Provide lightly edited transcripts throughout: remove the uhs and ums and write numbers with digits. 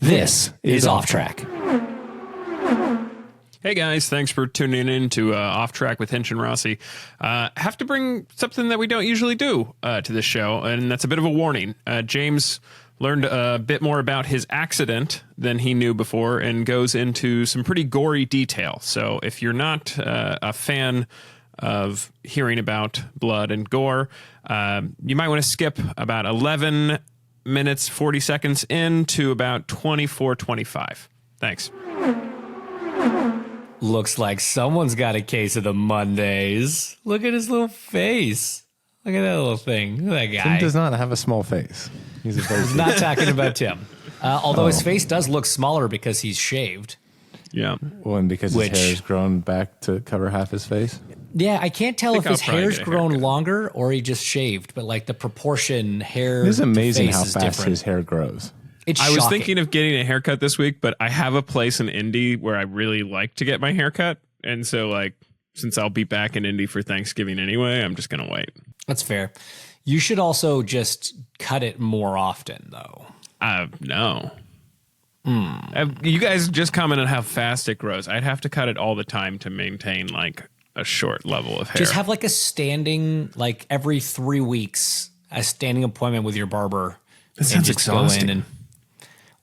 This is Off Track. Hey guys, thanks for tuning in to Off Track with Hinch and Rossi. Have to bring something that we don't usually do to this show, and that's a bit of a warning. James learned a bit more about his accident than he knew before and goes into some pretty gory detail. So if you're not a fan of hearing about blood and gore, you might want to skip about 11 minutes, 40 seconds into about 24:25. Thanks. Looks like someone's got a case of the Mondays. Look at his little face. Look at that little thing. Look at that guy. Tim does not have a small face. He's not talking about Tim. Although his face does look smaller because he's shaved. Yeah. Well, and because his hair's grown back to cover half his face. Yeah, I can't tell if his hair's grown longer or he just shaved, but like the proportion hair. It is amazing how fast different. his hair grows. It's I shocking. was thinking of getting a haircut this week, but I have a place in Indy where I really like to get my haircut. And so, like, since I'll be back in Indy for Thanksgiving anyway, I'm just going to wait. That's fair. You should also just cut it more often, though. No. You guys just commented on how fast it grows. I'd have to cut it all the time to maintain, like, a short level of hair. Just have, like, a standing, like, every 3 weeks, a standing appointment with your barber. That sounds exhausting. Go in and,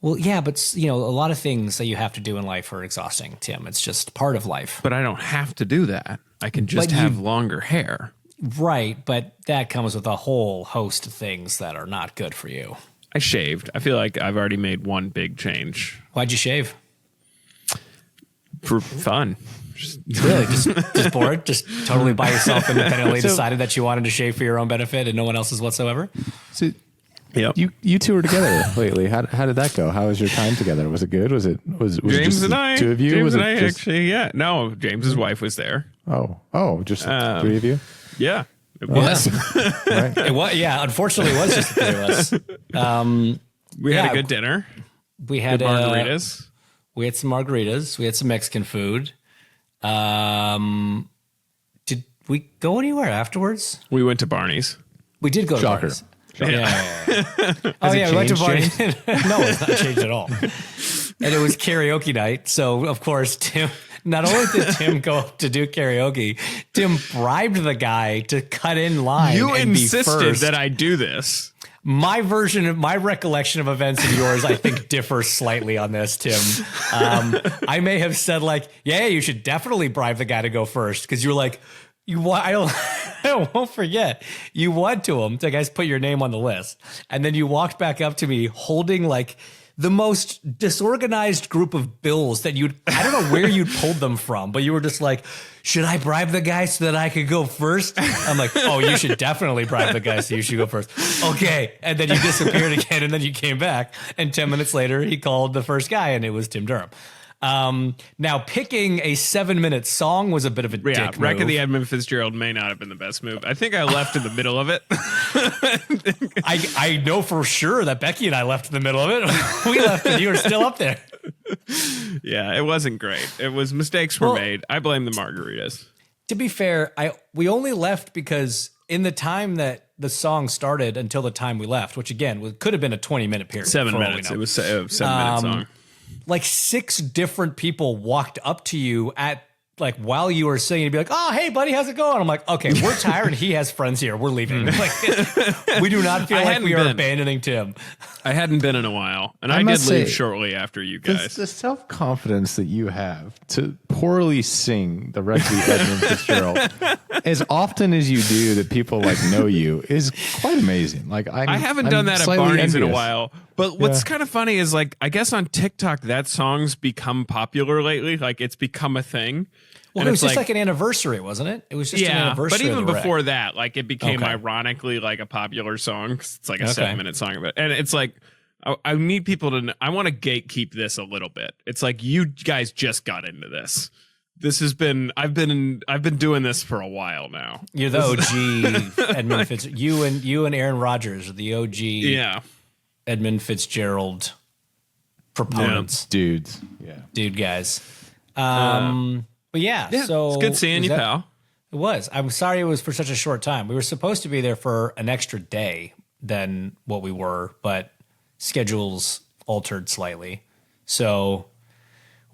well, yeah, but, you know, a lot of things that you have to do in life are exhausting, Tim. It's just part of life. But I don't have to do that. I can just have longer hair. Right, but that comes with a whole host of things that are not good for you. I shaved. I feel like I've already made one big change. Why'd you shave? For fun. Really? Just bored? Just totally by yourself independently decided that you wanted to shave for your own benefit and no one else's whatsoever? So, yep. You two were together lately. How did that go? How was your time together? Was it good? Was James it just and I, two of you? James was and it I just, actually, yeah. No, James's wife was there. Oh, just three of you? Yeah. It was. Right. It was, yeah, unfortunately, it was just the three of us. We had a good dinner. We had good margaritas. We had some margaritas. We had some Mexican food. Did we go anywhere afterwards? We went to Barney's. We did go to Shocker. Barney's. Yeah. Oh, yeah, we went to Barney's. No, it's not changed at all. And it was karaoke night. So, of course, Tim... Not only did Tim go up to do karaoke, Tim bribed the guy to cut in line. You and insisted be first. that I do this. My recollection of events and yours, I think, differ slightly on this, Tim. I may have said like, yeah, you should definitely bribe the guy to go first. Cause you were like, I won't forget. You went to him to guys put your name on the list. And then you walked back up to me holding like the most disorganized group of bills that I don't know where you'd pulled them from, but you were just like, should I bribe the guy so that I could go first? I'm like, oh, you should definitely bribe the guy so you should go first. Okay. And then you disappeared again and then you came back. And 10 minutes later, he called the first guy and it was Tim Durham. Now picking a 7-minute song was a bit of a dick move. Wreck of the Edmund Fitzgerald may not have been the best move. I think I left in the middle of it. I know for sure that Becky and I left in the middle of it. We left and you were still up there. Yeah, it wasn't great. It was mistakes were made. I blame the margaritas. To be fair, we only left because in the time that the song started until the time we left, which again could have been a 20-minute period. 7 minutes. It was a 7-minute song. Like 6 different people walked up to you at like while you were singing and be like, oh, hey buddy, how's it going? I'm like, okay, we're tired and he has friends here. We're leaving. Like, we do not feel like we are abandoning Tim. I hadn't been in a while and I did leave shortly after you guys. The self-confidence that you have to poorly sing the Wreck of the Edmund Fitzgerald as often as you do that people like know you is quite amazing. Like I haven't done that at Barney's in a while. But what's kind of funny is like, I guess on TikTok, that song's become popular lately. Like it's become a thing. Well, it was just like an anniversary, wasn't it? It was just an anniversary. But even before that, like it became ironically like a popular song. It's like a 7-minute song of it. And it's like, I need people to, I want to gatekeep this a little bit. It's like, you guys just got into this. This has been, I've been doing this for a while now. You're the OG Edmund Fitzgerald. You and Aaron Rodgers are the OG. Yeah. Edmund Fitzgerald proponents. Dudes. Yeah. Dude guys. But yeah, so it's good seeing you, pal. It was. I'm sorry it was for such a short time. We were supposed to be there for an extra day than what we were, but schedules altered slightly. So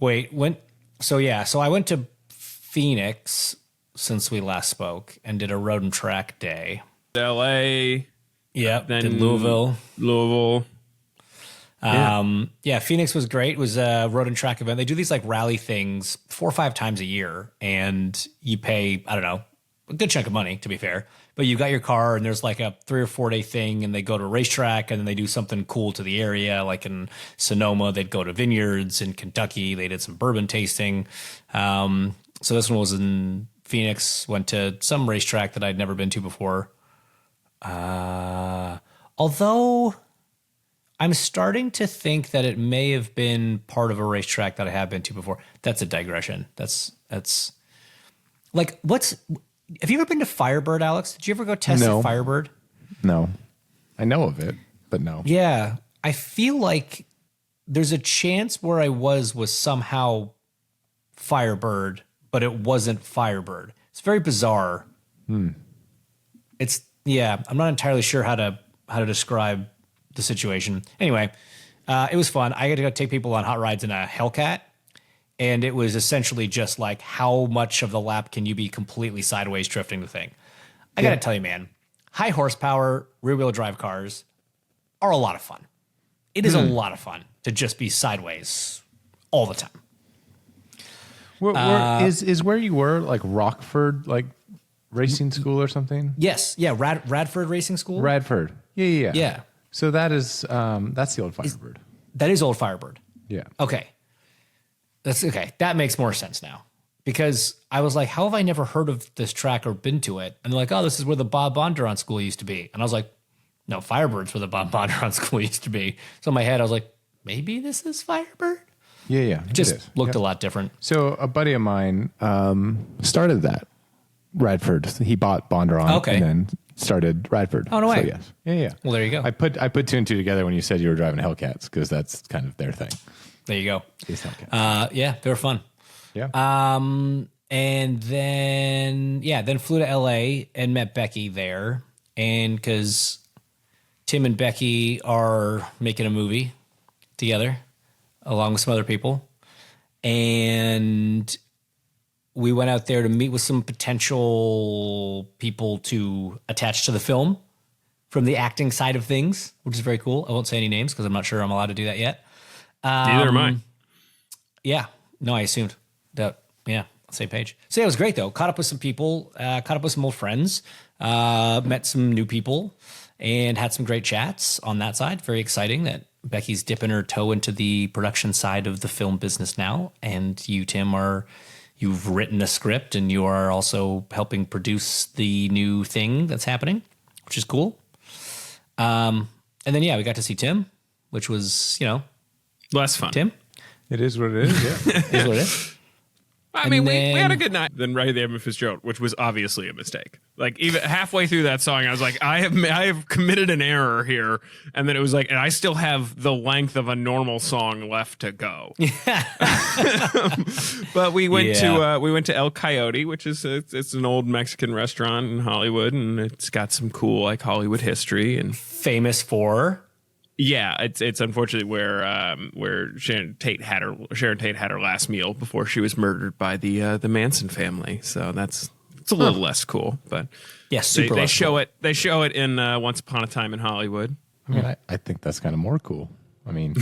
so I went to Phoenix since we last spoke and did a road and track day. LA. Yeah, Then did Louisville. Phoenix was great. It was a road and track event. They do these like rally things 4 or 5 times a year, and you pay, I don't know, a good chunk of money, to be fair. But you got your car, and there's like a 3 or 4 day thing, and they go to a racetrack, and then they do something cool to the area. Like in Sonoma, they'd go to vineyards. In Kentucky, they did some bourbon tasting. So this one was in Phoenix. Went to some racetrack that I'd never been to before. Although I'm starting to think that it may have been part of a racetrack that I have been to before. That's a digression. That's like, have you ever been to Firebird, Alex? Did you ever go test at Firebird? No. I know of it, but no. Yeah. I feel like there's a chance where I was somehow Firebird, but it wasn't Firebird. It's very bizarre. I'm not entirely sure how to describe the situation. Anyway, it was fun. I got to go take people on hot rides in a Hellcat, and it was essentially just like, how much of the lap can you be completely sideways drifting the thing? I got to tell you, man, high horsepower rear wheel drive cars are a lot of fun. It is a lot of fun to just be sideways all the time. Is where you were like Rockford, like racing school or something? Yes. Yeah. Radford Racing School. Radford. Yeah. Yeah. So that's the old Firebird. That is old Firebird. Yeah. Okay. That's okay. That makes more sense now, because I was like, how have I never heard of this track or been to it? And they're like, oh, this is where the Bob Bondurant School used to be. And I was like, no, Firebird's where the Bob Bondurant School used to be. So in my head, I was like, maybe this is Firebird. Yeah. It just looked a lot different. So a buddy of mine started that Radford. He bought Bondurant and then started Radford. Oh, no way. So yes. Yeah. Well, there you go. I put 2 and 2 together when you said you were driving Hellcats, because that's kind of their thing. There you go. These Hellcats. Yeah, they were fun. Yeah. And then flew to LA and met Becky there. And because Tim and Becky are making a movie together along with some other people. And we went out there to meet with some potential people to attach to the film from the acting side of things, which is very cool. I won't say any names because I'm not sure I'm allowed to do that yet. Neither am I. Yeah. No, I assumed that. Yeah. Same page. So yeah, it was great though. Caught up with some people, caught up with some old friends, met some new people, and had some great chats on that side. Very exciting that Becky's dipping her toe into the production side of the film business now. And you, Tim, you've written a script and you are also helping produce the new thing that's happening, which is cool. And then, we got to see Tim, which was, less fun. Tim? It is what it is. Yeah. Is what it is. I mean, we had a good night. Then right there, Memphis Fitzgerald, which was obviously a mistake. Like even halfway through that song, I was like, I have committed an error here. And then it was like, and I still have the length of a normal song left to go. But we went to El Coyote, which is it's an old Mexican restaurant in Hollywood, and it's got some cool like Hollywood history and famous for. Yeah, it's unfortunately where Sharon Tate had her last meal before she was murdered by the Manson family. So it's a little less cool, but yeah, super. They show it in Once Upon a Time in Hollywood. I mean, I think that's kind of more cool. I mean,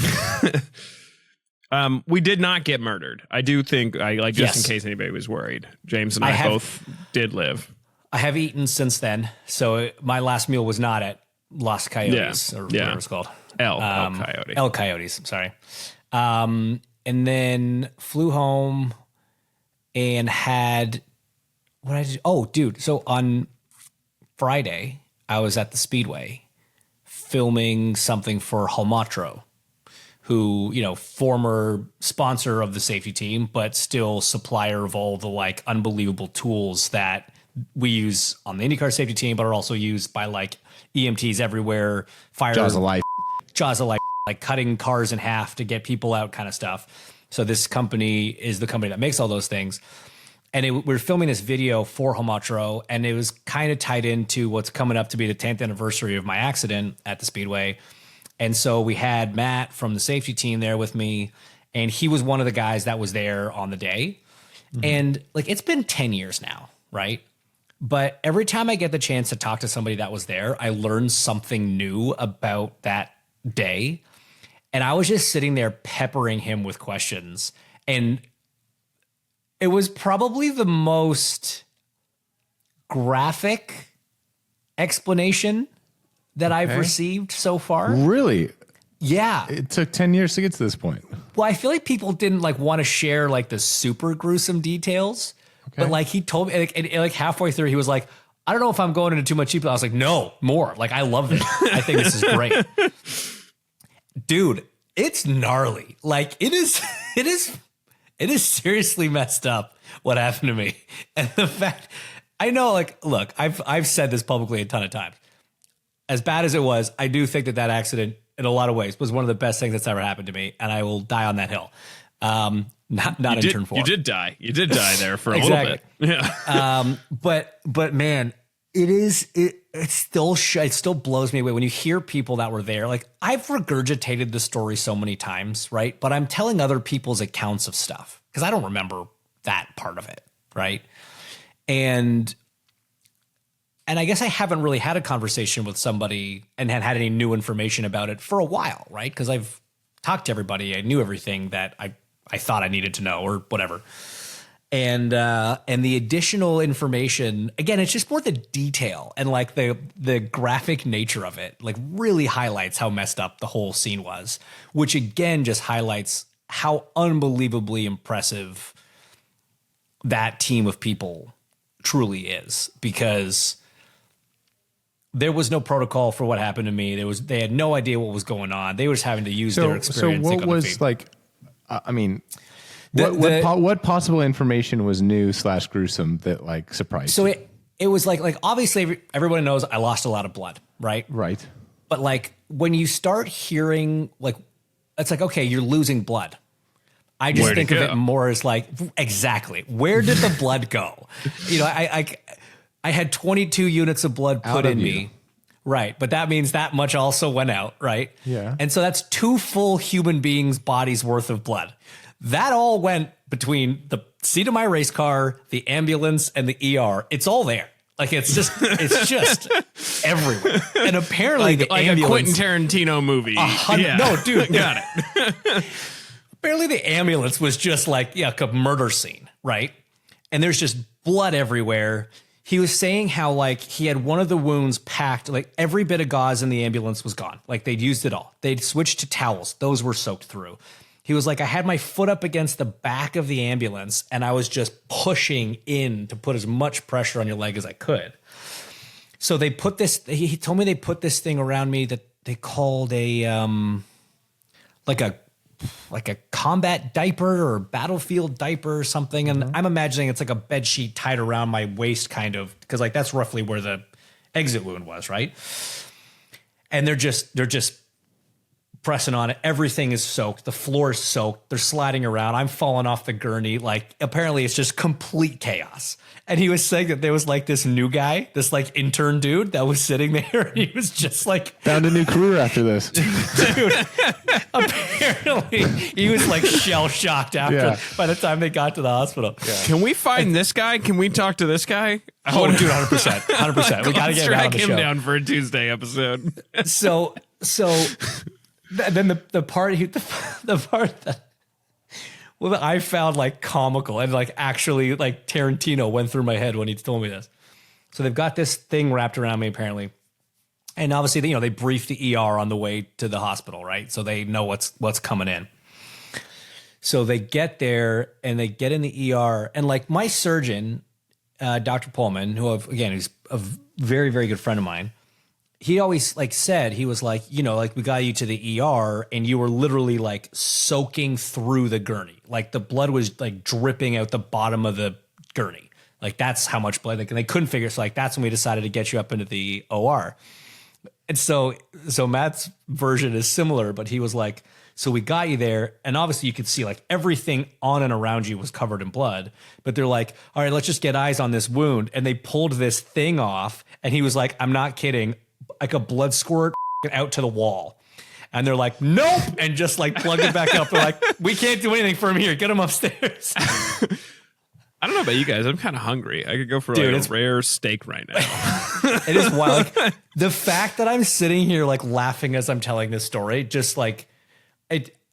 we did not get murdered. I do think in case anybody was worried, James and I both did live. I have eaten since then, so my last meal was not at Los Coyotes or whatever it's called. El Coyote. El Coyotes, sorry. And then flew home and had what I did. Oh, dude. So on Friday, I was at the Speedway filming something for Halmatro, who, former sponsor of the safety team, but still supplier of all the like unbelievable tools that we use on the IndyCar safety team, but are also used by like EMTs everywhere. Jaws of life, like cutting cars in half to get people out, kind of stuff. So this company is the company that makes all those things. And we're filming this video for Halmatro, and it was kind of tied into what's coming up to be the 10th anniversary of my accident at the Speedway. And so we had Matt from the safety team there with me, and he was one of the guys that was there on the day. And like, it's been 10 years now, right? But every time I get the chance to talk to somebody that was there, I learn something new about that day. And I was just sitting there peppering him with questions. And it was probably the most graphic explanation that I've received so far. Really? Yeah. It took 10 years to get to this point. Well, I feel like people didn't like want to share like the super gruesome details, but like he told me like halfway through, he was like, I don't know if I'm going into too much detail. I was like, no, more. Like, I love it. I think this is great. Dude, it's gnarly. Like it is seriously messed up what happened to me. And the fact, I know, like, look, I've said this publicly a ton of times. As bad as it was, I do think that accident in a lot of ways was one of the best things that's ever happened to me. And I will die on that hill. Not in turn 4. You did die. You did die there for a little bit. Yeah. But man, it still blows me away when you hear people that were there. Like, I've regurgitated the story so many times, right? But I'm telling other people's accounts of stuff because I don't remember that part of it, right? And I guess I haven't really had a conversation with somebody and had any new information about it for a while, right? Because I've talked to everybody. I knew everything that I thought I needed to know or whatever. And the additional information, again, it's just more the detail and like the graphic nature of it, like really highlights how messed up the whole scene was, which again just highlights how unbelievably impressive that team of people truly is, because there was no protocol for what happened to me. They had no idea what was going on. They were just having to use their experience. So what was like, I mean, what possible information was new / gruesome that like surprised you? So it was like obviously everybody knows I lost a lot of blood, right? Right. But like when you start hearing like, it's like, okay, you're losing blood. I just think of it more as like, exactly, where did the blood go? You know, I had 22 units of blood put in me. Right. But that means that much also went out. Right. Yeah. And so that's 2 full human beings' bodies worth of blood. That all went between the seat of my race car, the ambulance, and the ER. It's all there. Like it's just everywhere. And apparently the ambulance, a Quentin Tarantino movie. No, dude. Got it. Apparently the ambulance was just like a murder scene. Right. And there's just blood everywhere. He was saying how like he had one of the wounds packed, like every bit of gauze in the ambulance was gone. Like they'd used it all. They'd switched to towels. Those were soaked through. He was like, I had my foot up against the back of the ambulance and I was just pushing in to put as much pressure on your leg as I could. So they put this, he told me they put this thing around me that they called like a combat diaper or battlefield diaper or something. And I'm imagining it's like a bed sheet tied around my waist kind of, because like that's roughly where the exit wound was, right? And they're just pressing on it. Everything is soaked. The floor is soaked. They're sliding around. I'm falling off the gurney. Like apparently it's just complete chaos. And he was saying that there was like this new guy, this like intern dude that was sitting there. And he was just like found a new career after this. Dude, apparently he was like shell shocked after by the time they got to the hospital. Yeah. Can we find this guy? Can we talk to this guy? Oh, dude, 100%. 100%. We got to get him on the show. Down for a Tuesday episode. So then the part that I found like comical and like actually like Tarantino went through my head when he told me this. So they've got this thing wrapped around me apparently. And obviously, they brief the ER on the way to the hospital, right? So they know what's coming in. So they get there and they get in the ER and like my surgeon, Dr. Pullman, who's a very, very good friend of mine. He always like said, he was like, like we got you to the ER and you were literally like soaking through the gurney. Like the blood was like dripping out the bottom of the gurney. Like that's how much blood, and they couldn't figure. So like, that's when we decided to get you up into the OR. And so Matt's version is similar, but he was like, so we got you there and obviously you could see like everything on and around you was covered in blood, but they're like, all right, let's just get eyes on this wound. And they pulled this thing off and he was like, I'm not kidding. Like a blood squirt out to the wall. And they're like, nope. And just like plug it back up. They're like, we can't do anything from here. Get them upstairs. I don't know about you guys. I'm kind of hungry. I could go for Dude, like a rare steak right now. It is wild. Like, the fact that I'm sitting here like laughing as I'm telling this story, just like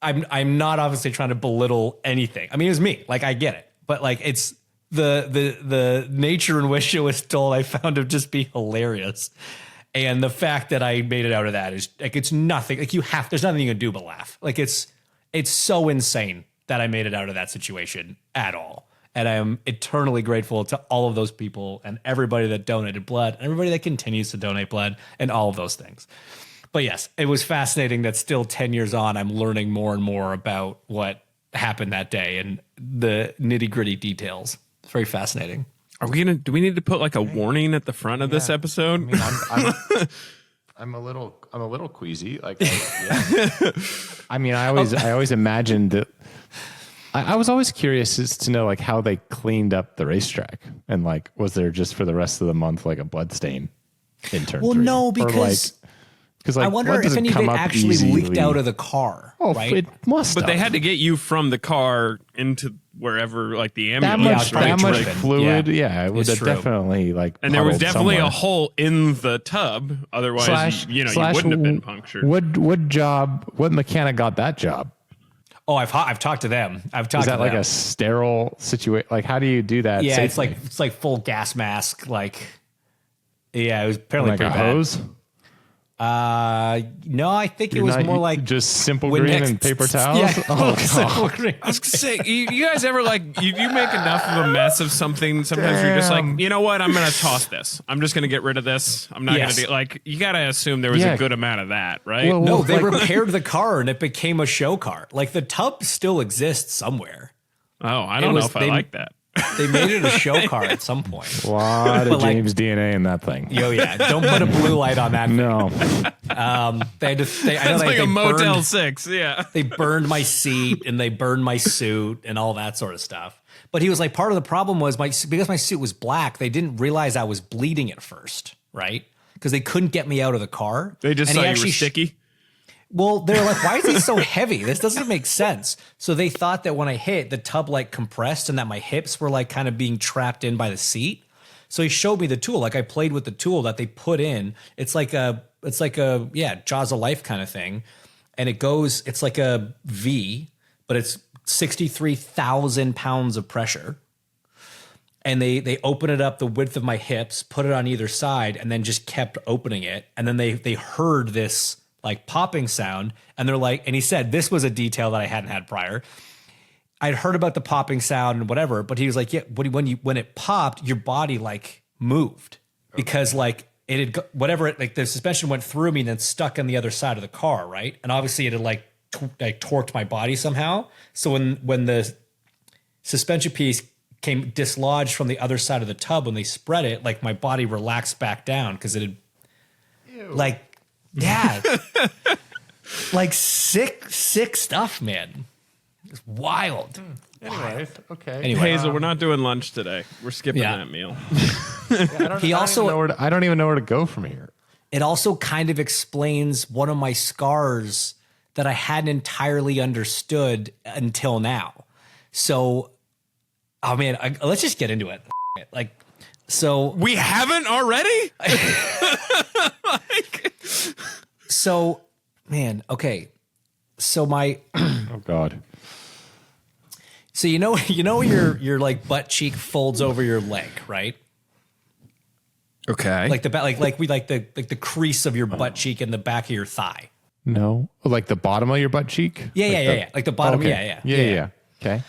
I'm not obviously trying to belittle anything. I mean, it was me. Like, I get it. But like, it's the nature in which it was told, I found to just be hilarious. And the fact that I made it out of that is like, it's nothing. Like, there's nothing you can do but laugh. Like, it's so insane that I made it out of that situation at all. And I am eternally grateful to all of those people and everybody that donated blood, and everybody that continues to donate blood, and all of those things. But yes, it was fascinating that still 10 years on, I'm learning more and more about what happened that day and the nitty gritty details. It's very fascinating. Do we need to put like a warning at the front of this episode? I mean, I'm a little queasy. Like, I mean, I always imagined that. I was always curious as to know like how they cleaned up the racetrack, and like, was there just for the rest of the month like a blood stain in turn? Well, 3? no, because I wonder if any of it actually leaked out of the car. Oh, right? it must. But they had to get you from the car into wherever, like the ambulance. That much driven. fluid. Yeah, it would have true. definitely like. And there was puddled definitely somewhere. a hole in the tub. Otherwise, you wouldn't have been punctured. What mechanic got that job? Oh, I've talked to them. I've talked Is that to like them. a sterile situation? Like, how do you do that? Yeah, safely? it's like full gas mask. Like, yeah, it was apparently like pretty a bad. hose. No, I think it was more like just simple Windex- green and paper towels. Yeah, Oh, simple God. green. I was gonna say, you guys ever like you make enough of a mess of something? Sometimes you're just like, you know what? I'm gonna toss this. I'm just gonna get rid of this. I'm not Yes. gonna do like. You gotta assume there was Yeah. a good amount of that, right? Well, No, they like- repaired the car and it became a show car. Like, the tub still exists somewhere. oh, I don't know if I like that. They made it a show car at some point. A lot But of like- James DNA in that thing. Yo, yeah, don't put a blue light on that. No, They had to. I know It's like they a Motel burned, 6. Yeah. they burned my seat and they burned my suit and all that sort of stuff. But he was like, part of the problem was because my suit was black, they didn't realize I was bleeding at first, right? Because they couldn't get me out of the car. They just And saw he you were actually sticky. Well, they're like, why is he so heavy? This doesn't make sense. So they thought that when I hit, the tub like compressed and that my hips were like kind of being trapped in by the seat. So he showed me the tool. Like, I played with the tool that they put in. It's like a Jaws of Life kind of thing. And it's like a V, but it's 63,000 pounds of pressure. And they open it up the width of my hips, put it on either side, and then just kept opening it. And then they heard this like popping sound, and they're like, and he said this was a detail that I hadn't had prior. I'd heard about the popping sound and whatever, but he was like, yeah, when it popped, your body like moved because like it had whatever, like the suspension went through me and then stuck on the other side of the car, right? And obviously it had like torqued my body somehow. So when the suspension piece came dislodged from the other side of the tub, when they spread it, like my body relaxed back down because it had like. Yeah. Like sick stuff, man. It's wild. Anyways, okay. Anyway, Hazel, we're not doing lunch today. We're skipping Yeah. that meal. I don't even know where to go from here. it also kind of explains one of my scars that I hadn't entirely understood until now. So, oh man, let's just get into it. Like, so We haven't already? So, man, okay. So Oh God. so your like butt cheek folds over your leg, right? Okay. Like the crease of your butt cheek and the back of your thigh. No, like the bottom of your butt cheek. Yeah. Like the bottom. Okay. Yeah. Okay.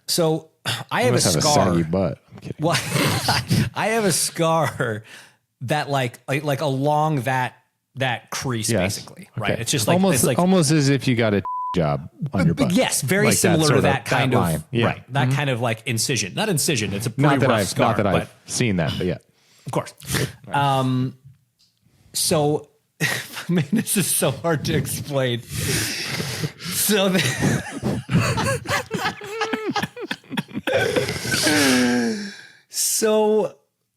So I have a Must have scar. a saggy butt. I'm kidding. Well, I have a scar that like along that crease, Yes. basically, right? Okay. It's just like almost it's like almost as if you got a job on your butt. yes, very Like that similar sort to of- that kind of line. Yeah. right. That kind of like incision, not incision. It's a pretty Not that rough I've scar, but I've seen that, but yeah. of course. So, man, this is so hard to explain. So, so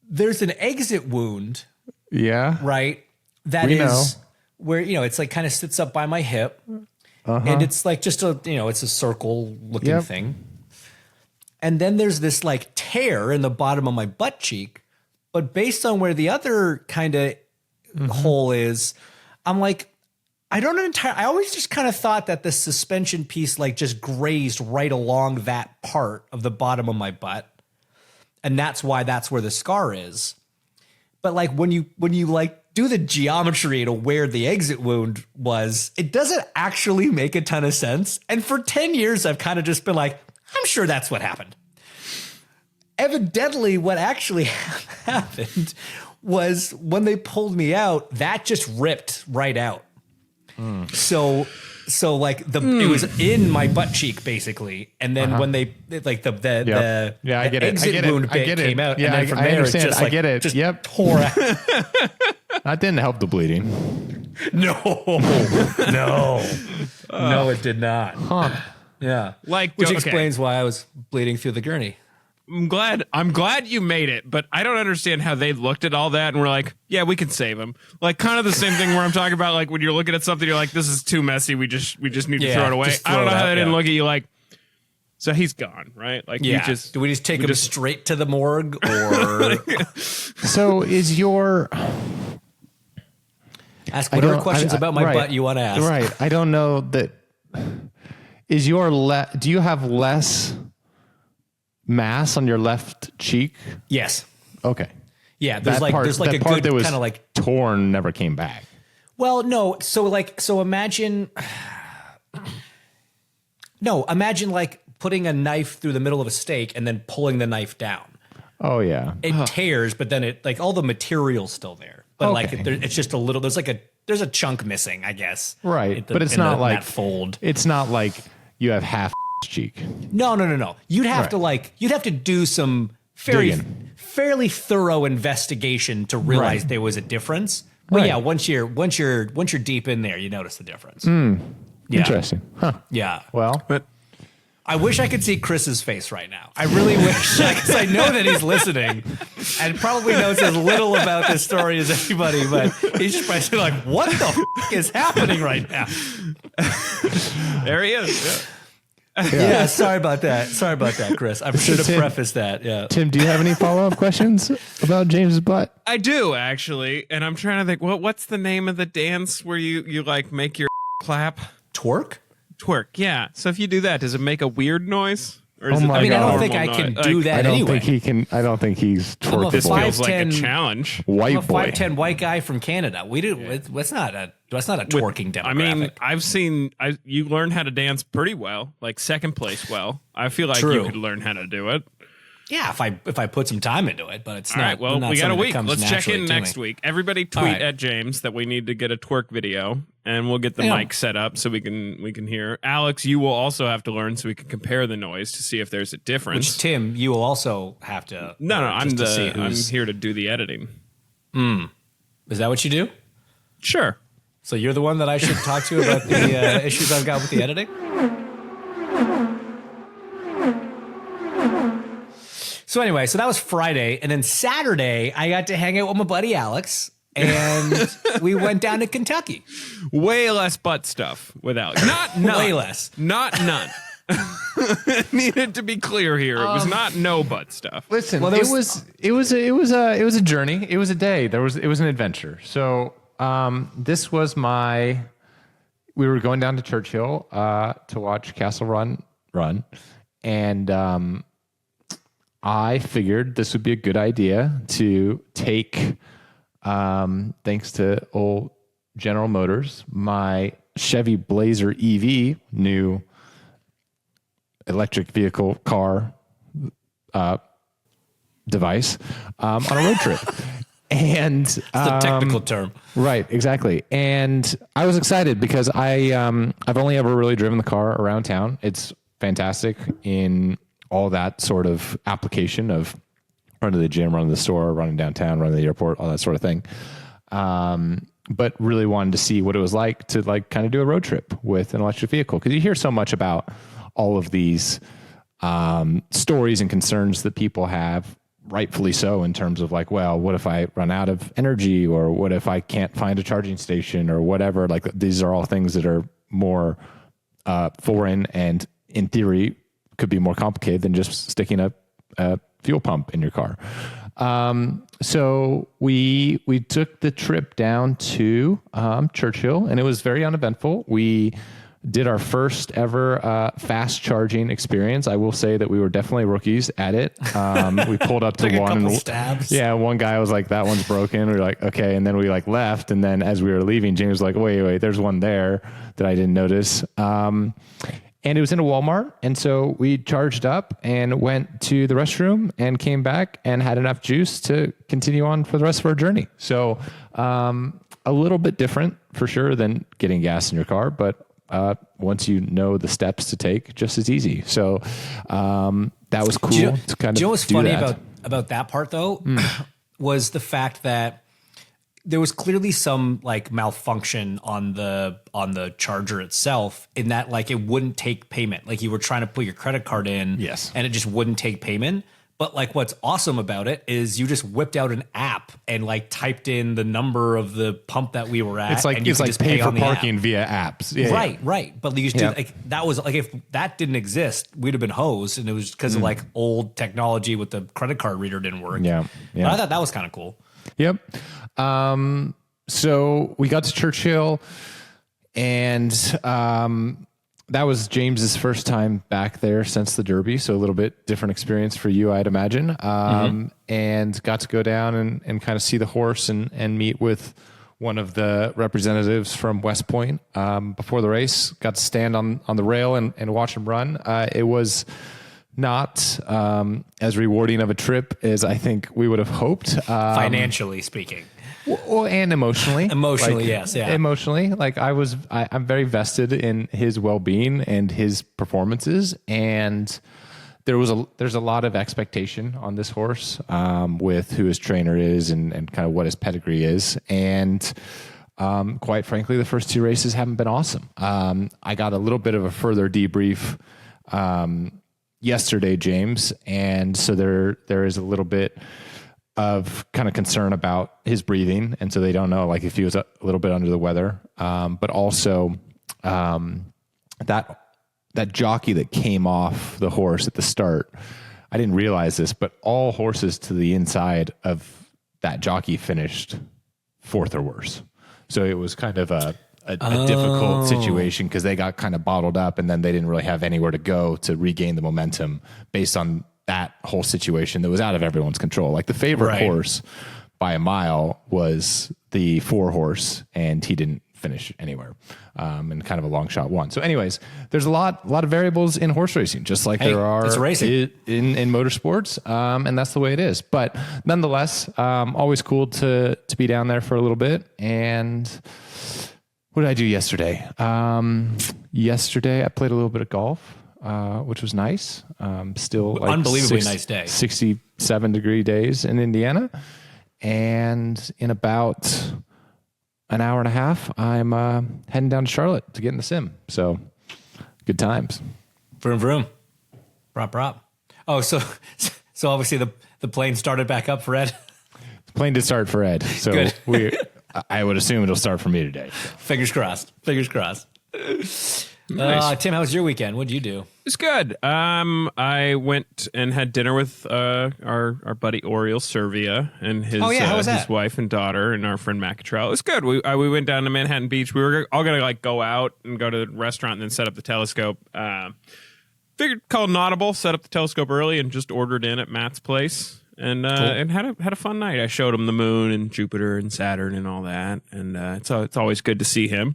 there's an exit wound, Yeah. right? That We is where, it's like kind of sits up by my hip and it's like just it's a circle looking thing. And then there's this like tear in the bottom of my butt cheek. But based on where the other kind of hole is, I'm like, I always just kind of thought that the suspension piece like just grazed right along that part of the bottom of my butt. And that's where the scar is. But like when you like do the geometry to where the exit wound was, it doesn't actually make a ton of sense. And for 10 years, I've kind of just been like, I'm sure that's what happened. Evidently, what actually happened was when they pulled me out, that just ripped right out. So like it was in my butt cheek basically, and then when they like the I get exit it. wound bit came out, and then from I there understand. it just like, I get it. just tore out. That didn't help the bleeding. No, it did not. Huh. Yeah, Which explains why I was bleeding through the gurney. I'm glad you made it, but I don't understand how they looked at all that and were like, yeah, we can save him. Like kind of the same thing where I'm talking about like when you're looking at something, you're like, this is too messy. We just need to throw it away. I don't know how they didn't look at you like, so he's gone, right? Like, do we just take him straight to the morgue or? So is your ask whatever questions about my butt you want to ask. Right. I don't know that. Is your do you have less mass on your left cheek? Yes. Okay. Yeah. There's a good kind of like torn never came back. Well, no. So imagine like putting a knife through the middle of a steak and then pulling the knife down. Oh yeah. It tears, but then it like all the material's still there. But like it's just a little. There's a chunk missing, I guess. Right. But it's not like that fold. It's not like you have half cheek. No. You'd have to do some fairly thorough investigation to realize there was a difference. But yeah, once you're deep in there, you notice the difference. Yeah. Interesting. Huh. Yeah. Well, but I wish I could see Chris's face right now. I really wish, because I know that he's listening and probably knows as little about this story as anybody, but he's just probably like, what the is happening right now? There he is. Yeah, sorry about that, Chris. I should have prefaced that. Yeah. Tim, do you have any follow-up questions about James's butt? I do actually, and I'm trying to think. What's the name of the dance where you like make your clap? Twerk. Yeah. So if you do that, does it make a weird noise? Or is it I don't think I can do that anyway. I don't think he's twerkable. This feels like a challenge. I'm a 5'10" white guy from Canada. We do. That's not a twerking demographic. I mean, I've seen you learn how to dance pretty well, like second place well. I feel like you could learn how to do it. Yeah, if I put some time into it, but it's all not. Right, well, we got a week. Let's check in next week. week. Everybody tweet at James that we need to get a twerk video, and we'll get the mic set up so we can hear. Alex, you will also have to learn so we can compare the noise to see if there's a difference. Which Tim, you will also have to. No, I'm here to do the editing. Is that what you do? Sure. So you're the one that I should talk to about the issues I've got with the editing? So anyway, so that was Friday. And then Saturday, I got to hang out with my buddy Alex. And we went down to Kentucky. Way less butt stuff with Alex. Not none. Way less. Not none. Needed to be clear here. It was not no butt stuff. Listen, it was a journey. It was a day. It was an adventure. So this was we were going down to Churchill to watch Castle Run, and I figured this would be a good idea to take, thanks to old General Motors, my Chevy Blazer EV, new electric vehicle car device, on a road trip. And it's the technical term. Right, exactly. And I was excited because I've only ever really driven the car around town. It's fantastic in all that sort of application of running to the gym, running to the store, running downtown, running to the airport, all that sort of thing. But really wanted to see what it was like to kind of do a road trip with an electric vehicle. Because you hear so much about all of these stories and concerns that people have rightfully so, in terms of like, well, what if I run out of energy, or what if I can't find a charging station, or whatever. Like, these are all things that are more foreign, and in theory could be more complicated than just sticking a fuel pump in your car. So we took the trip down to Churchill, and it was very uneventful. We did our first ever fast charging experience. I will say that we were definitely rookies at it. We pulled up to one, and stabs. Yeah, one guy was like, "That one's broken." We were like, "Okay," and then we like left, and then as we were leaving, James was like, "Wait, there's one there that I didn't notice." And it was in a Walmart, and so we charged up and went to the restroom and came back and had enough juice to continue on for the rest of our journey. So a little bit different for sure than getting gas in your car, but once you know the steps to take, just as easy. So that was cool. Do you know, to kind of what's do funny that. about that part though was the fact that there was clearly some like malfunction on the charger itself, in that like it wouldn't take payment. Like you were trying to put your credit card in, Yes, and it just wouldn't take payment. But like what's awesome about it is you just whipped out an app and like typed in the number of the pump that we were at. It's like and you could just pay for on the parking app. via apps. Yeah, Right. But you just did, like that was like, if that didn't exist, we'd have been hosed, and it was because of like old technology with the credit card reader didn't work. Yeah. But I thought that was kind of cool. Yep. So we got to Churchill, and that was James's first time back there since the Derby. So a little bit different experience for you, I'd imagine. And got to go down and kind of see the horse and meet with one of the representatives from West Point before the race. Got to stand on the rail and watch him run. It was not as rewarding of a trip as I think we would have hoped. Financially speaking. Well, and emotionally. Emotionally, yes, yeah. Emotionally, like I'm very vested in his well-being and his performances, and there's a lot of expectation on this horse with who his trainer is and kind of what his pedigree is, and quite frankly, the first two races haven't been awesome. I got a little bit of a further debrief yesterday, James, and so there is a little bit of kind of concern about his breathing. And so they don't know like if he was a little bit under the weather. But also that jockey that came off the horse at the start, I didn't realize this, but all horses to the inside of that jockey finished fourth or worse. So it was kind of a difficult situation because they got kind of bottled up, and then they didn't really have anywhere to go to regain the momentum based on that whole situation that was out of everyone's control. Like the favorite horse by a mile was the 4 horse, and he didn't finish anywhere. And kind of a long shot won. So anyways, there's a lot of variables in horse racing, just like there are in motorsports. And that's the way it is. But nonetheless, always cool to be down there for a little bit. And what did I do yesterday? Yesterday I played a little bit of golf. Which was nice. Still like unbelievably nice day. 67-degree days in Indiana. And in about an hour and a half, I'm heading down to Charlotte to get in the sim. So good times. Vroom, vroom. Prop, prop. Oh, so obviously the plane started back up for Ed. The plane did start for Ed. So good. I would assume it'll start for me today. Fingers crossed. Fingers crossed. Nice. Tim, how was your weekend? What'd you do? It's good. I went and had dinner with our buddy Oriel Servia and his his wife and daughter and our friend Matt Cottrell. It was good. We went down to Manhattan Beach. We were all gonna like go out and go to the restaurant and then set up the telescope. Figured call an audible, set up the telescope early, and just ordered in at Matt's place and cool. and had a fun night. I showed him the moon and Jupiter and Saturn and all that, and it's always good to see him.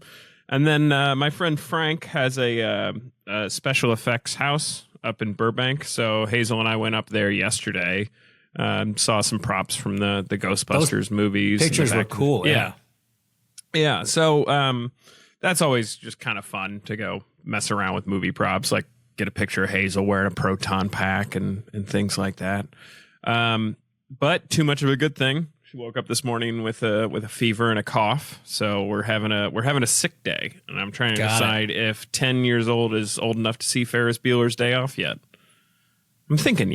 And then my friend Frank has a special effects house up in Burbank. So Hazel and I went up there yesterday, saw some props from the Ghostbusters movies. Pictures were cool. Yeah. So that's always just kind of fun to go mess around with movie props, like get a picture of Hazel wearing a proton pack and things like that. But too much of a good thing. She woke up this morning with a fever and a cough, so we're having a sick day, and I'm trying to decide if 10 years old is old enough to see Ferris Bueller's Day Off yet. I'm thinking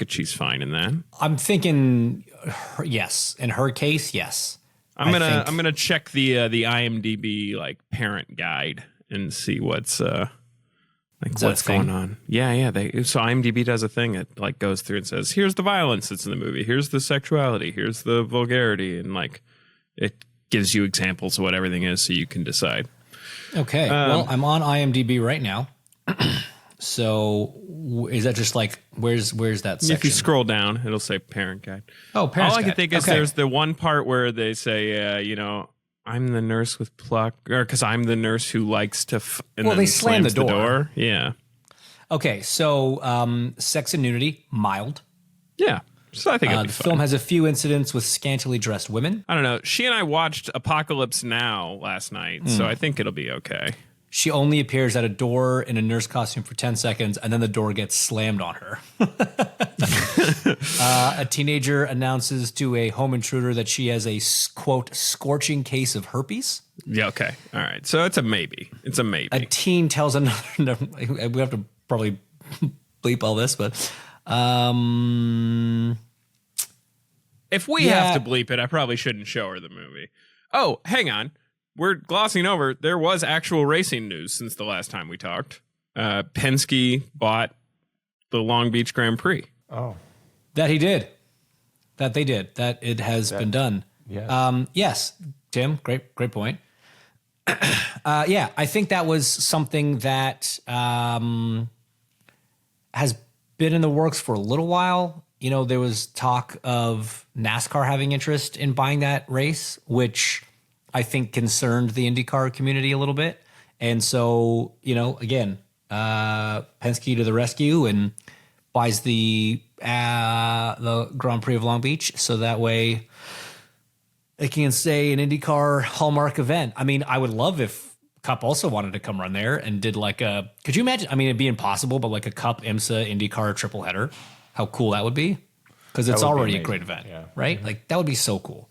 she's fine in that. I'm thinking yes. In her case, yes. I'm gonna check the IMDb like parent guide and see what's going on. Yeah. So IMDb does a thing. It like goes through and says, here's the violence that's in the movie. Here's the sexuality. Here's the vulgarity. And like, it gives you examples of what everything is so you can decide. Okay. Well, I'm on IMDb right now. So is that just like, where's that section? If you scroll down, it'll say parent guide. Oh, parent guide. All I can think is there's the one part where they say, I'm the nurse with pluck, or because I'm the nurse who likes to. And then they slam the door. Yeah. Okay, so sex and nudity, mild. Yeah. So I think the film has a few incidents with scantily dressed women. I don't know. She and I watched Apocalypse Now last night, so I think it'll be okay. She only appears at a door in a nurse costume for 10 seconds, and then the door gets slammed on her. A teenager announces to a home intruder that she has a, quote, scorching case of herpes. Yeah, okay. All right. So it's a maybe. A teen tells another... we have to probably bleep all this, but... if we have to bleep it, I probably shouldn't show her the movie. Oh, hang on. We're glossing over. There was actual racing news since the last time we talked. Penske bought the Long Beach Grand Prix. Oh, that he did. That they did. That it has been done. Yes. Yes, Tim. Great point. Yeah, I think that was something that has been in the works for a little while. You know, there was talk of NASCAR having interest in buying that race, which I think concerned the IndyCar community a little bit. And so, again, Penske to the rescue and buys the Grand Prix of Long Beach. So that way it can stay an IndyCar hallmark event. I mean, I would love if Cup also wanted to come run there and did could you imagine? I mean, it'd be impossible, but like a Cup, IMSA, IndyCar triple header. How cool that would be. Because it's already a great event, right? Mm-hmm. Like that would be so cool.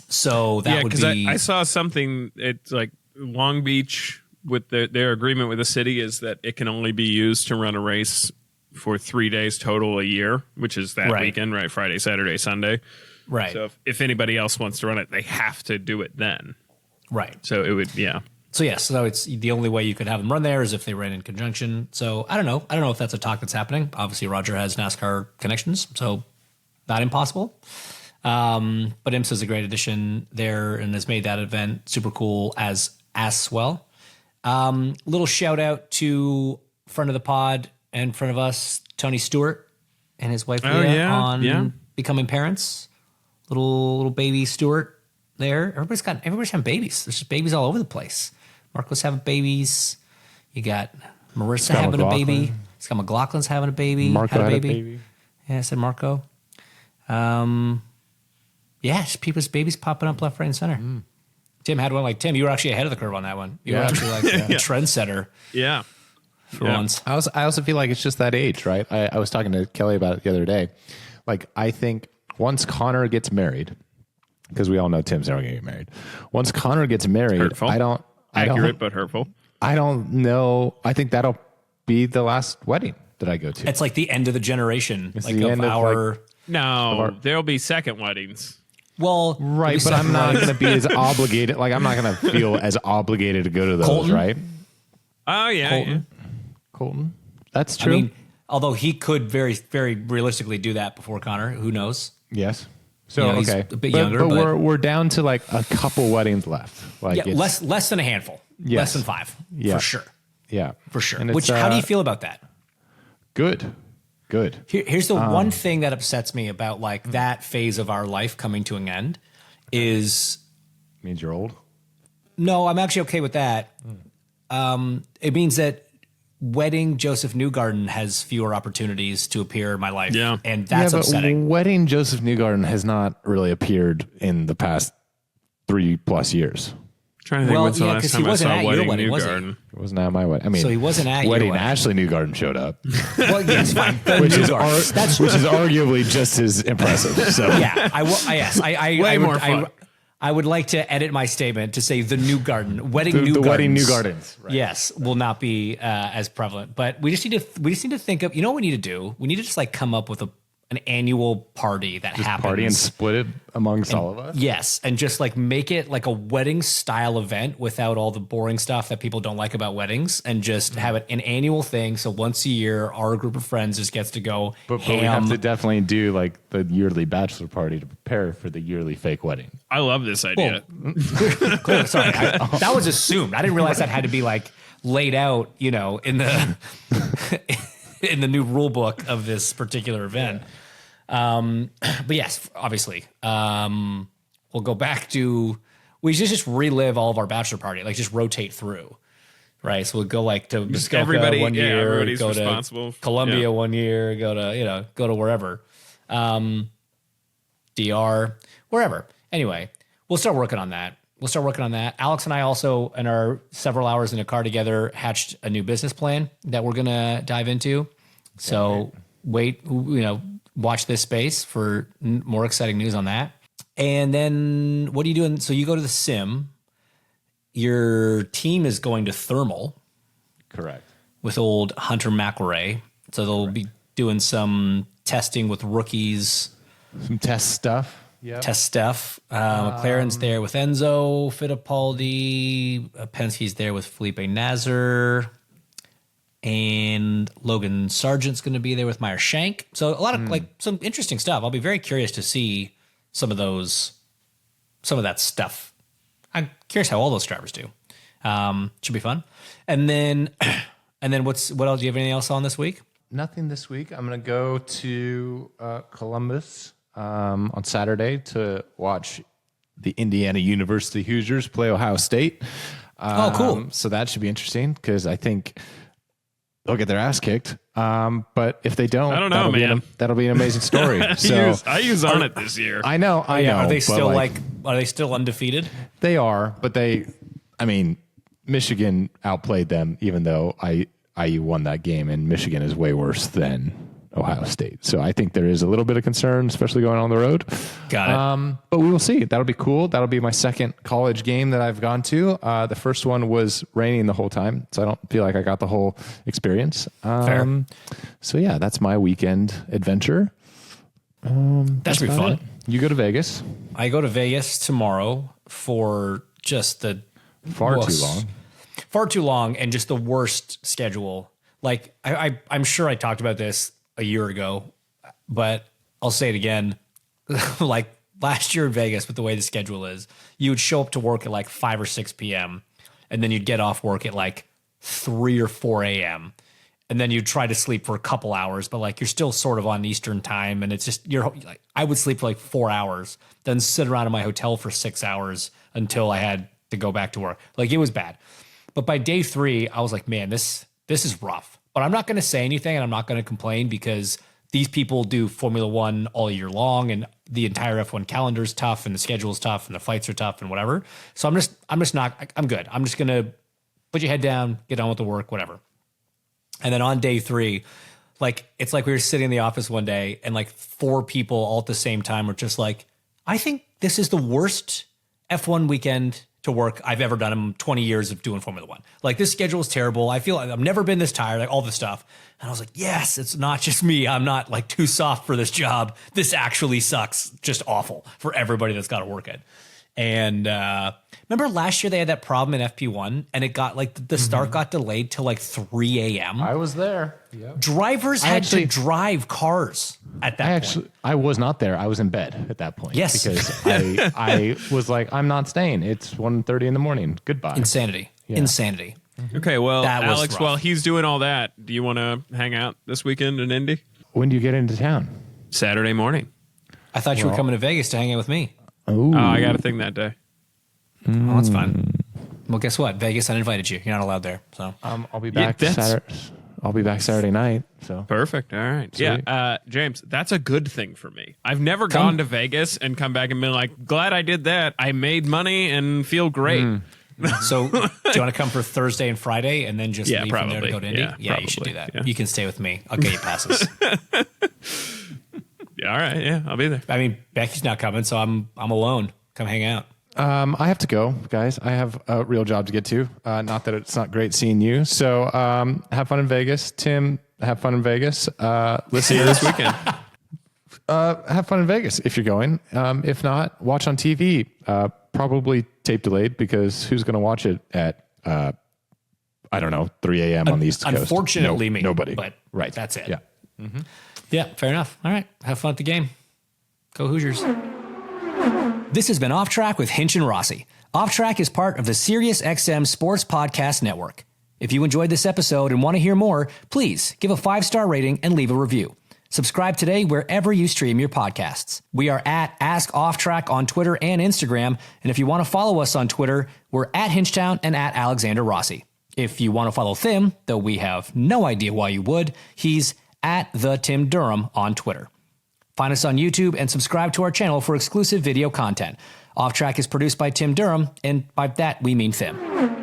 So that would be. I saw something. It's like Long Beach with their agreement with the city is that it can only be used to run a race for 3 days total a year, which is that weekend, right? Friday, Saturday, Sunday. Right. So if anybody else wants to run it, they have to do it then. Right. So it would, yeah. So yes, so it's the only way you could have them run there is if they ran in conjunction. So I don't know. I don't know if that's a talk that's happening. Obviously, Roger has NASCAR connections, so not impossible. But IMSA is a great addition there and has made that event super cool as well. Little shout out to friend of the pod and friend of us, Tony Stewart and his wife Leah on becoming parents. Little baby Stewart there. Everybody's having babies. There's just babies all over the place. Marco's having babies. You got Marissa having a baby. Scott McLaughlin's having a baby. Marco had a baby. Yeah, I said Marco. Yeah, just people's babies popping up left, right, and center. Tim had one. Tim, you were actually ahead of the curve on that one. You were actually like a trendsetter. Yeah. For once. I also feel like it's just that age, right? I was talking to Kelly about it the other day. Like, I think once Connor gets married, because we all know Tim's never going to get married. Once Connor gets married, hurtful. Accurate, but hurtful. I don't know. I think that'll be the last wedding that I go to. It's like the end of the generation. It's like the of end of our... No, there'll be second weddings. Well, right, but I'm not going to be as obligated. Like, I'm not going to feel as obligated to go to those, Colton? right? Oh, yeah. Colton. That's true. I mean, although he could very, very realistically do that before Connor. Who knows? Yes. So, he's okay. a bit younger. But we're down to like a couple weddings left. Like less than a handful. Yes. Less than 5. Yeah. For sure. Yeah. For sure. And Which, how do you feel about that? Good. Here's the one thing that upsets me about like that phase of our life coming to an end is... Means you're old? No, I'm actually okay with that. It means that wedding Joseph Newgarden has fewer opportunities to appear in my life. Yeah. And that's upsetting. Wedding Joseph Newgarden has not really appeared in the past 3+ years. Trying to think when's the last time I saw Wedding Newgarden. It wasn't at my wedding. I mean, so he wasn't at wedding. Your wedding. Ashley Newgarden showed up, well, yes, fine. which is arguably just as impressive. So yeah, way more fun. I would like to edit my statement to say the new garden, wedding new The gardens. wedding new gardens. Right. Yes, will not be as prevalent. But we just need to think of, you know what we need to do? We need to just like come up with an annual party that happens. Party and split it amongst all of us. Yes, and just like make it like a wedding style event without all the boring stuff that people don't like about weddings, and just have it an annual thing. So once a year, our group of friends just gets to go But we have to definitely do like the yearly bachelor party to prepare for the yearly fake wedding. I love this idea. Clearly, sorry, that was assumed. I didn't realize that had to be like laid out, in the in the new rule book of this particular event. But yes, obviously, we'll go back to, we should just relive all of our bachelor party, like just rotate through, right? So we'll go like to Muskoka one year, everybody's go responsible. to Columbia one year, go to wherever, DR, wherever. Anyway, we'll start working on that. Alex and I also, in our several hours in a car together, hatched a new business plan that we're going to dive into. So watch this space for more exciting news on that. And then what are you doing? So you go to the sim. Your team is going to thermal. Correct. With old Hunter McElray. So they'll be doing some testing with rookies. Some test stuff. Yeah. Test stuff. McLaren's there with Enzo Fittipaldi. Penske's there with Felipe Nasr. And Logan Sargent's going to be there with Meyer Shank. So a lot of like some interesting stuff. I'll be very curious to see some of that stuff. I'm curious how all those drivers do. Should be fun. And then what else? Do you have anything else on this week? Nothing this week. I'm going to go to Columbus on Saturday to watch the Indiana University Hoosiers play Ohio State. Cool. So that should be interesting because I think they'll get their ass kicked. But if they don't, I don't know, man. That'll be an amazing story. So I use on it this year. I know. Are they still are they still undefeated? They are, but Michigan outplayed them, even though IU won that game, and Michigan is way worse than Ohio State. So I think there is a little bit of concern, especially going on the road. Got it. But we will see. That'll be cool. That'll be my second college game that I've gone to. The first one was raining the whole time, so I don't feel like I got the whole experience. Fair. So yeah, that's my weekend adventure. That should be fun. You go to Vegas. I go to Vegas tomorrow for just the Far too long, and just the worst schedule. Like I'm sure I talked about this a year ago, but I'll say it again. Like last year in Vegas, with the way the schedule is, you would show up to work at like 5 or 6 p.m. and then you'd get off work at like 3 or 4 a.m. and then you'd try to sleep for a couple hours, but like you're still sort of on Eastern time, and it's just I would sleep for like 4 hours, then sit around in my hotel for 6 hours until I had to go back to work. Like it was bad. But by day 3, I was like, man, this is rough. But I'm not going to say anything, and I'm not going to complain because these people do Formula One all year long, and the entire F1 calendar is tough, and the schedule is tough, and the flights are tough, and whatever. So I'm good. I'm just going to put your head down, get on with the work, whatever. And then on day 3, like it's like we were sitting in the office one day, and like 4 people all at the same time were just like, I think this is the worst F1 weekend to work I've ever done in 20 years of doing Formula One. Like this schedule is terrible. I feel like I've never been this tired, like all this stuff. And I was like, yes, it's not just me. I'm not like too soft for this job. This actually sucks. Just awful for everybody that's got to work it. And remember last year they had that problem in FP1, and it got like the start got delayed till like 3 a.m. I was there. Yep. Drivers had to drive cars at that point. I was not there. I was in bed at that point. Yes. Because I was like, I'm not staying. It's 1:30 in the morning. Goodbye. Insanity. Okay, well, That was Alex, rough. while he's doing all that, do you want to hang out this weekend in Indy? When do you get into town? Saturday morning. I thought you were coming to Vegas to hang out with me. Ooh. Oh, I got a thing that day. Oh, that's fine. Well, guess what? Vegas uninvited you. You're not allowed there. So I'll be back that's- Saturday. I'll be back Saturday night. So Perfect. All right. Sweet. Yeah, James, that's a good thing for me. I've never gone to Vegas and come back and been like, glad I did that. I made money and feel great. So do you want to come for Thursday and Friday and then just Yeah, leave from there to go to Indy? Yeah, You should do that. yeah. You can stay with me. I'll get you passes. Yeah, all right. Yeah, I'll be there. I mean, Becky's not coming, so I'm alone. Come hang out. I have to go, guys. I have a real job to get to. Not that it's not great seeing you. So have fun in Vegas. Tim, have fun in Vegas. See you this weekend. Have fun in Vegas if you're going. If not, watch on TV. Probably tape delayed because who's going to watch it at, 3 a.m. on the East Coast? Unfortunately, me. Nobody. But right. That's it. Yeah. Yeah, fair enough. All right. Have fun at the game. Go Hoosiers. This has been Off Track with Hinch and Rossi. Off Track is part of the SiriusXM Sports Podcast Network. If you enjoyed this episode and want to hear more, please give a 5-star rating and leave a review. Subscribe today wherever you stream your podcasts. We are at Ask Off Track on Twitter and Instagram. And if you want to follow us on Twitter, we're at Hinchtown and at Alexander Rossi. If you want to follow Tim, though we have no idea why you would, he's at the Tim Durham on Twitter. Find us on YouTube and subscribe to our channel for exclusive video content. Off Track is produced by Tim Durham, and by that we mean Tim.